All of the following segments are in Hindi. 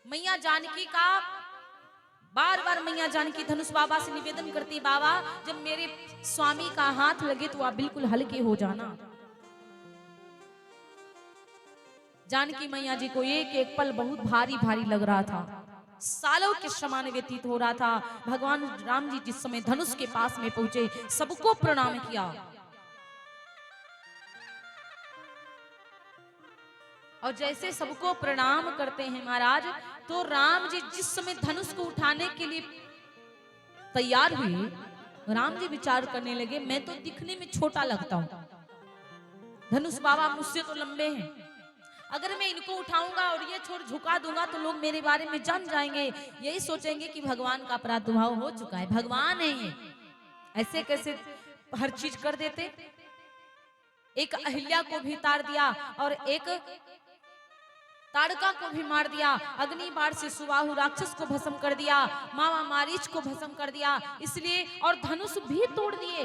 मैया जानकी का बार बार मैया जानकी धनुष बाबा से निवेदन करती, बाबा जब मेरे स्वामी का हाथ लगे तो आप बिल्कुल हल्के हो जाना। जानकी मैया जी को एक एक पल बहुत भारी भारी लग रहा था, सालों के समान व्यतीत हो रहा था। भगवान राम जी जिस समय धनुष के पास में पहुंचे, सबको प्रणाम किया और जैसे सबको प्रणाम करते हैं महाराज, तो राम जी जिस समय धनुष को उठाने के लिए तैयार हुए, राम जी विचार करने लगे, मैं तो दिखने में छोटा लगता हूं, धनुष बाबा मुझसे तो लंबे हैं, अगर मैं इनको उठाऊंगा और ये छोड़ झुका दूंगा तो लोग मेरे बारे में जान जाएंगे, यही सोचेंगे कि भगवान का प्रादुर्भाव हो चुका है, भगवान है ये, ऐसे कैसे हर चीज कर देते। एक अहिल्या को भी तार दिया और एक ताड़का को भी मार दिया, अग्नि बाण से सुबाहु राक्षस को भस्म कर दिया, मामा मारीच को भस्म कर दिया, इसलिए और धनुष भी तोड़ दिए,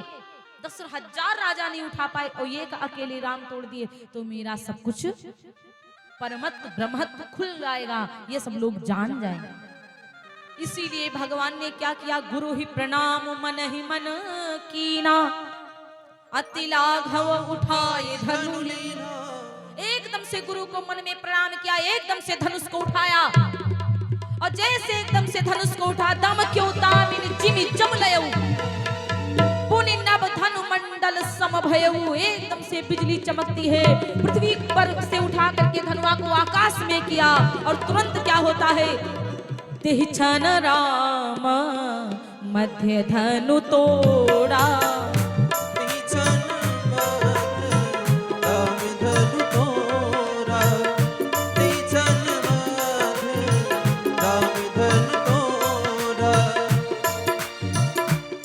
10,000 राजा नहीं उठा पाए और एक अकेले राम तोड़ दिए, तो मेरा सब कुछ परमत्व ब्रह्मत्व खुल जाएगा, ये सब लोग जान जाएंगे। इसीलिए भगवान ने क्या किया, गुरु ही प्रणाम मन ही मन कीना, अति लाघव उठाए धनु लीना। एकदम से गुरु को मन में प्रणाम किया, एकदम से धनुष को उठाया और जैसे एकदम से धनुष को उठा, दम क्यों तामिन जिमि जमलयउ पुनि नभ धनु मंडल समभयउ, एकदम से बिजली चमकती है, पृथ्वी पर से उठा करके धनुआ को आकाश में किया और तुरंत क्या होता है, तेहि क्षण राम मध्य धनु तोड़ा,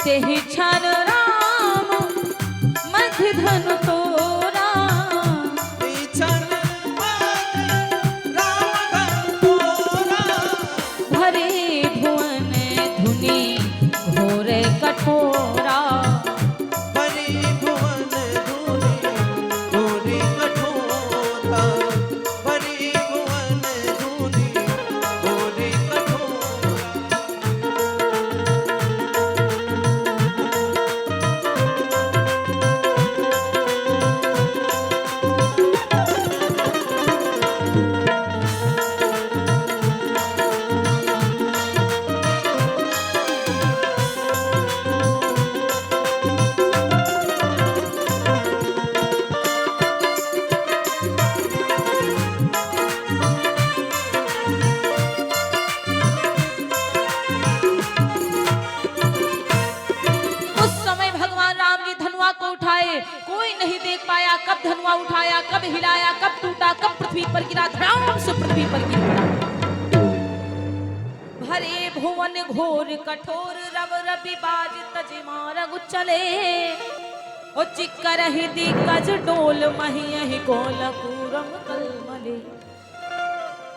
तेहि क्षण राम मध्य धनु तोड़ा, भरे भुवन धुनि घोर कठोरा, कोई नहीं देख पाया कब धनुआ उठाया, कब हिलाया, कब टूटा, कब पृथ्वी पर गिरा, धड़ाम से पृथ्वी पर गिर पड़ा। भरे भुवन घोर कठोर रव रवि बाज तज मारग चले, ओ चिक्कर ही दिग्गज डोल मही गोल कूरम कलमले,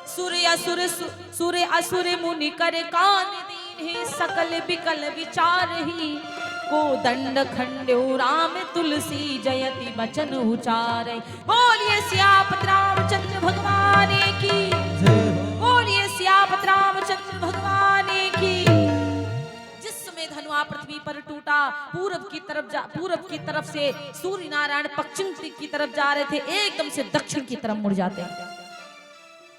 सूर्य असुर मुनि कर कान दीन ही, सकल विकल विचार ही, को दंड खंड्यो राम तुलसी जयति बचन उचारे। बोलिए सियापत रामचंद्र भगवान की, बोलिए सियापत रामचंद्र भगवान की। जिस समय धनुआ पृथ्वी पर टूटा, पूरब की तरफ से सूर्य नारायण पश्चिम की तरफ जा रहे थे, एकदम से दक्षिण की तरफ मुड़ जाते हैं।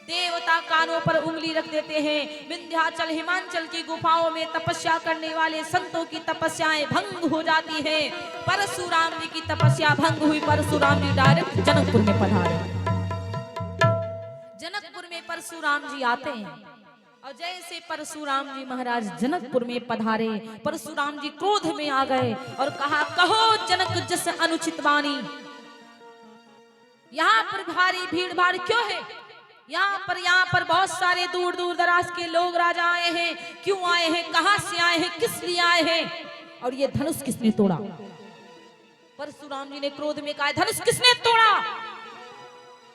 देवता कानों पर उंगली रख देते हैं। विंध्याचल हिमांचल की गुफाओं में तपस्या करने वाले संतों की तपस्याएं भंग हो जाती है। परशुराम जी की तपस्या भंग हुई, परशुराम जी डायरेक्ट जनकपुर में पधारे। जनकपुर में परशुराम जी आते हैं और जैसे परशुराम जी महाराज जनकपुर में पधारे, परशुराम जी क्रोध में आ गए और कहा, कहो जनक जस अनुचित वाणी, यहाँ पर भारी भीड़ भाड़ क्यों है? यहाँ पर बहुत सारे दूर दूर दराज के लोग राजा आए हैं, क्यों आए हैं, कहां से आए हैं, किस लिए आए हैं, और ये धनुष किसने तोड़ा? परशुराम जी ने क्रोध में कहा, धनुष किसने तोड़ा?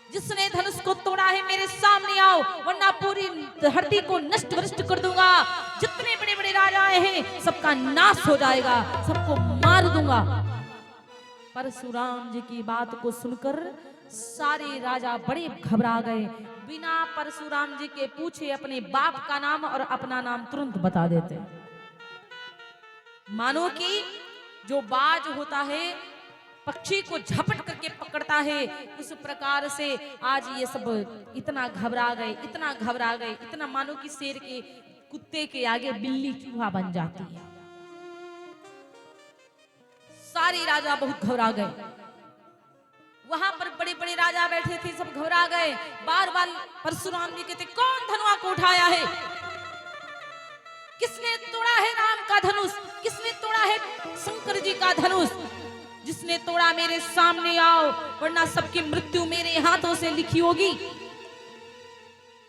जिसने धनुष को तोड़ा है मेरे सामने आओ, वरना पूरी धरती को नष्ट भ्रष्ट कर दूंगा। जितने बड़े बड़े राजा आए हैं सबका नाश हो जाएगा, सबको मार दूंगा। परशुराम जी की बात को सुनकर सारे राजा बड़े घबरा गए, बिना परशुराम जी के पूछे अपने बाप का नाम और अपना नाम तुरंत बता देते। मानो कि जो बाज होता है पक्षी को झपट करके पकड़ता है, उस प्रकार से आज ये सब इतना घबरा गए, इतना घबरा गए, इतना मानो कि शेर के कुत्ते के आगे बिल्ली चूहा बन जाती है। सारे राजा बहुत घबरा गए। वहां पर बड़े बड़े राजा बैठे थे, सब घबरा गए। बार बार परशुराम जी कहते, कौन धनुआ को उठाया है? किसने तोड़ा है राम का धनुष? किसने तोड़ा है शंकर जी का धनुष? जिसने तोड़ा मेरे सामने आओ, वरना सबकी मृत्यु मेरे हाथों से लिखी होगी।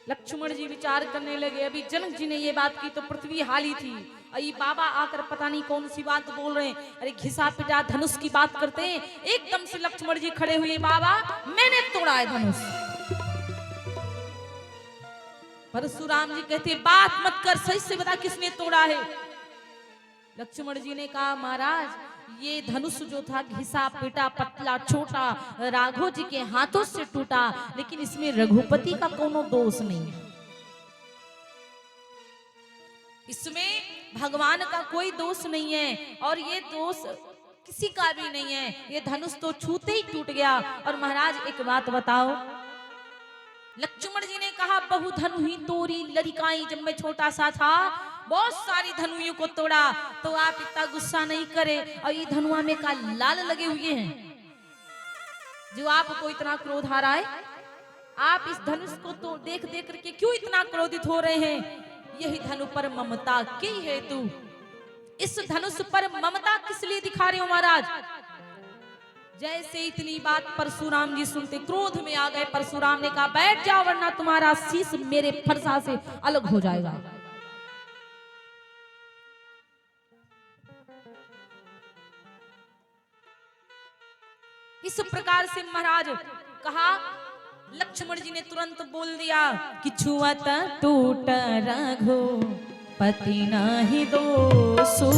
लक्ष्मण जी विचार करने लगे, अभी जनक जी ने ये बात की तो पृथ्वी हाली थी, अई बाबा आकर पता नहीं कौन सी बात बोल रहे हैं, अरे घिसा पिटा धनुष की बात करते हैं। एकदम से लक्ष्मण जी खड़े हुए, बाबा मैंने तोड़ा है धनुष। परशुराम जी कहते, बात मत कर, सही से बता किसने तोड़ा है? लक्ष्मण जी ने कहा, महाराज ये धनुष जो था घिसा पिटा पतला छोटा राघव जी के हाथों से टूटा, लेकिन इसमें रघुपति का कोनो दोष नहीं है, इसमें भगवान का कोई दोष नहीं है, और ये दोष किसी का भी नहीं है। ये धनुष तो छूते ही टूट गया। और महाराज एक बात बताओ, लक्ष्मण जी ने कहा, बहु धनु ही तोरी लड़िकाई, जब मैं छोटा सा था बहुत सारी धनुओं को तोड़ा, तो आप इतना गुस्सा नहीं करे। और ये धनुआ में का लाल लगे हुए हैं, जो आपको इतना क्रोध आ रहा है, आप इस धनुष को तो देख देख करके क्यों इतना क्रोधित हो रहे हैं? यही धनु पर ममता की हेतु, इस धनुष पर ममता किस लिए दिखा रहे हो महाराज? जैसे इतनी बात परशुराम जी सुनते क्रोध में आ गए। परशुराम ने कहा, बैठ जाओ वरना तुम्हारा शीश मेरे फरसा से अलग हो जाएगा। इस प्रकार से महाराज कहा, लक्ष्मण जी ने तुरंत बोल दिया कि छुअत टूट रघुपति नहीं दोषो,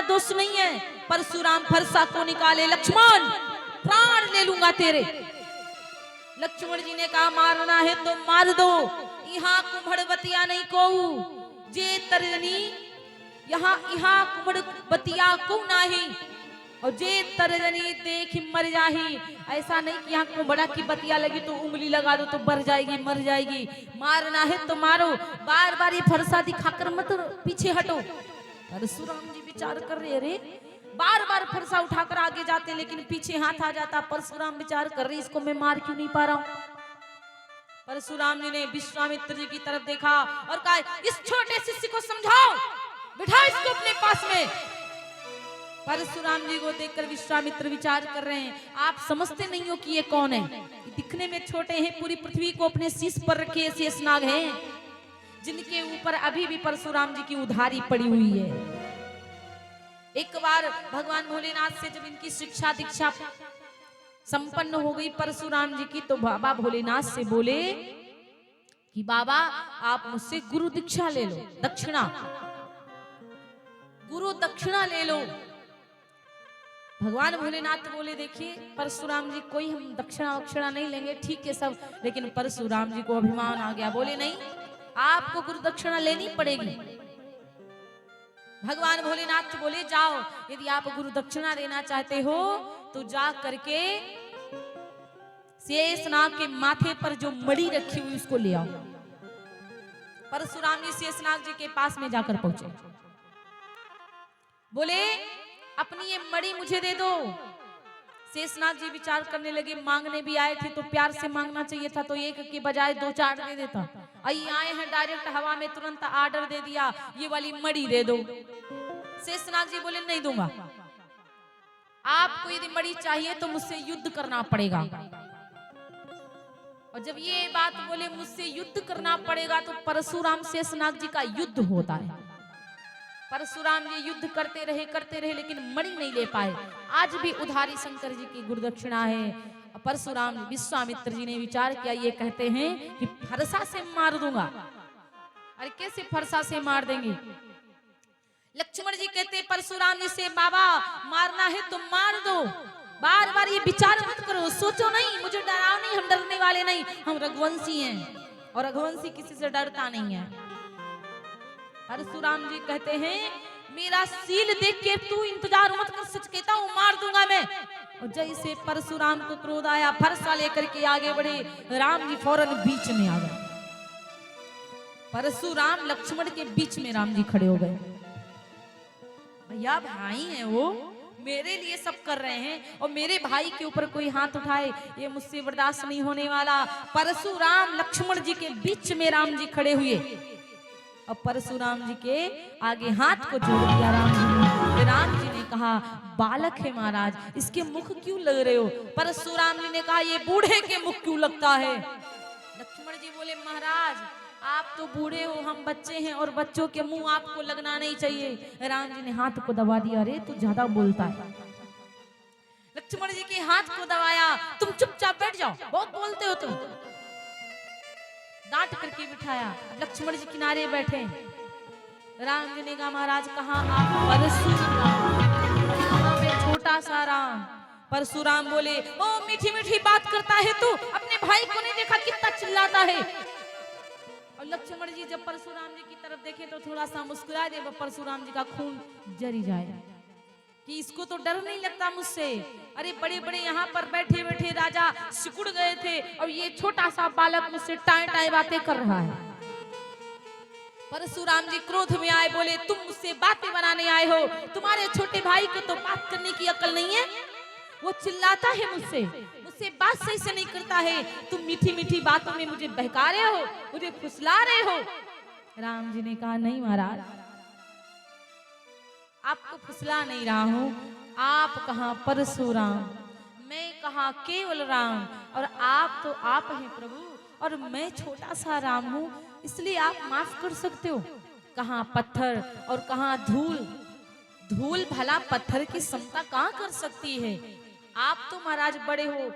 दोष नहीं है। परशुराम फरसा को निकाले, लक्ष्मण प्राण ले लूंगा तेरे। लक्ष्मण जी ने कहा, मारना है तो मार दो, यहाँ कुम्भड़बतिया नहीं को जे तरजनी, यहाँ कुम्भड़बतिया को नहीं, और जे तरजनी देख मर जाही। ऐसा नहीं कि यहाँ कुम्भड़ा की बतिया लगी तो उंगली लगा दो तो मर जाएगी, मर जाएगी। मारना है तो मारो, बार बार ये फरसा दिखाकर मत पीछे हटो। परशुराम जी विचार कर रहे, अरे बार बार फरसा उठाकर आगे जाते लेकिन पीछे हाथ आ जाता। परशुराम विचार कर रहे, इसको मैं मार क्यों नहीं पा रहा हूं। परशुराम जी ने विश्वामित्र जी की तरफ देखा और कहा, इस छोटे शिष्य को समझाओ, बिठाओ इसको अपने पास में। परशुराम जी को देखकर विश्वामित्र विचार कर रहे हैं, आप समझते नहीं हो कि ये कौन है? दिखने में छोटे हैं, पूरी पृथ्वी को अपने शीश पर रखे शेषनाग हैं, जिनके ऊपर अभी भी परशुराम जी की उधारी पड़ी हुई है। एक बार भगवान भोलेनाथ से जब इनकी शिक्षा दीक्षा संपन्न हो गई परशुराम जी की, तो बाबा भोलेनाथ से बोले कि बाबा आप मुझसे गुरु दीक्षा ले लो, दक्षिणा, गुरु दक्षिणा ले लो। भगवान भोलेनाथ बोले देखिए परशुराम जी कोई हम दक्षिणा वक्षिणा नहीं लेंगे, ठीक है सब, लेकिन परशुराम जी को अभिमान आ गया, बोले नहीं आपको गुरु दक्षिणा लेनी पड़ेगी। भगवान भोलेनाथ बोले जाओ, यदि आप गुरु दक्षिणा देना चाहते हो तो जा करके शेषनाग के माथे पर जो मणि रखी हुई उसको ले आओ। परशुराम जी शेषनाग जी के पास में जाकर पहुंचे, बोले अपनी ये मणि मुझे दे दो। शेषनाग जी विचार करने लगे, मांगने भी आए थे तो प्यार से मांगना चाहिए था, तो एक के बजाय 2-4 दे देता। आए हैं डायरेक्ट हवा में तुरंत आर्डर दे दिया, ये वाली मणि दे दो। शेषनाग जी बोले नहीं दूंगा, आपको यदि मणि चाहिए तो मुझसे युद्ध करना पड़ेगा। और जब ये बात बोले मुझसे युद्ध करना पड़ेगा तो परशुराम शेषनाग जी का युद्ध होता है। परशुराम जी युद्ध करते रहे लेकिन मणि नहीं ले पाए। आज भी उधारी शंकर जी की गुरुदक्षिणा है। परशुराम जी विश्वामित्र जी ने विचार किया, ये कहते हैं कि फरसा से मार दूंगा। अरे कैसे फरसा से मार देंगे? लक्ष्मण जी कहते परशुराम जी से, बाबा मारना है तो मार दो, बार बार ये विचार मत करो, सोचो नहीं, मुझे डराओ नहीं, हम डरने वाले नहीं, हम रघुवंशी हैं और रघुवंशी किसी से डरता नहीं है। परशुराम जी कहते हैं मेरा सील देख के तू इंतजार मत कर, सच कहता हूं मार दूंगा मैं। और जैसे परशुराम को क्रोध आया, फरसा लेकर के आगे बढ़े, राम जी फौरन बीच में आ गए। परशुराम लक्ष्मण के बीच में राम जी खड़े हो गए। भैया भाई हैं वो, मेरे लिए सब कर रहे हैं और मेरे भाई के ऊपर कोई हाथ उठाए ये मुझसे बर्दाश्त नहीं होने वाला। परशुराम लक्ष्मण जी के बीच में राम जी खड़े हुए और परशुराम जी के आगे हाथ को जोड़ दिया राम जी ने। राम जी ने कहा बालक है महाराज, इसके मुख क्यों लग रहे हो? परशुराम जी ने कहा ये बूढ़े के मुख क्यों लगता है? लक्ष्मण जी बोले महाराज आप तो बूढ़े हो, हम बच्चे हैं और बच्चों के मुंह आपको लगना नहीं चाहिए। राम जी ने हाथ को दबा दिया, अरे तू ज्यादा बोलता है। लक्ष्मण जी के हाथ को दबाया, तुम चुपचाप बैठ जाओ, बहुत बोलते हो तुम। डांट करके बिठाया, लक्ष्मण जी किनारे बैठे। राम जी ने कहा महाराज कहाँ आप? परशुराम, कहाँ पे छोटा सा राम। परशुराम बोले ओ मीठी मीठी बात करता है तू, अपने भाई को नहीं देखा कितना चिल्लाता है? और लक्ष्मण जी जब परशुराम जी की तरफ देखे तो थोड़ा सा मुस्कुरा दे, परशुराम जी का खून जरी जाए कि इसको तो डर नहीं लगता मुझसे। अरे बड़े बड़े यहाँ पर बैठे बैठे राजा सिकुड़ गए थे और ये छोटा सा बालक मुझसे टाए टाए बातें कर रहा है। परशुराम जी क्रोध में आए, बोले तुम मुझसे बातें बनाने आए हो, तुम्हारे छोटे भाई को तो बात करने की अकल नहीं है, वो चिल्लाता है मुझसे बात सही से नहीं करता है, तुम मीठी मीठी बातों में मुझे बहका रहे हो, मुझे फुसला रहे हो। राम जी ने कहा नहीं महाराज, आपको फुसला नहीं रहा हूं, आप कहां परशुराम, मैं कहां केवल राम, और आप तो आप हैं प्रभु और मैं छोटा सा राम हूं, इसलिए आप माफ कर सकते हो। कहां पत्थर और कहां धूल, धूल भला पत्थर की समता कहां कर सकती है? आप तो महाराज बड़े हो,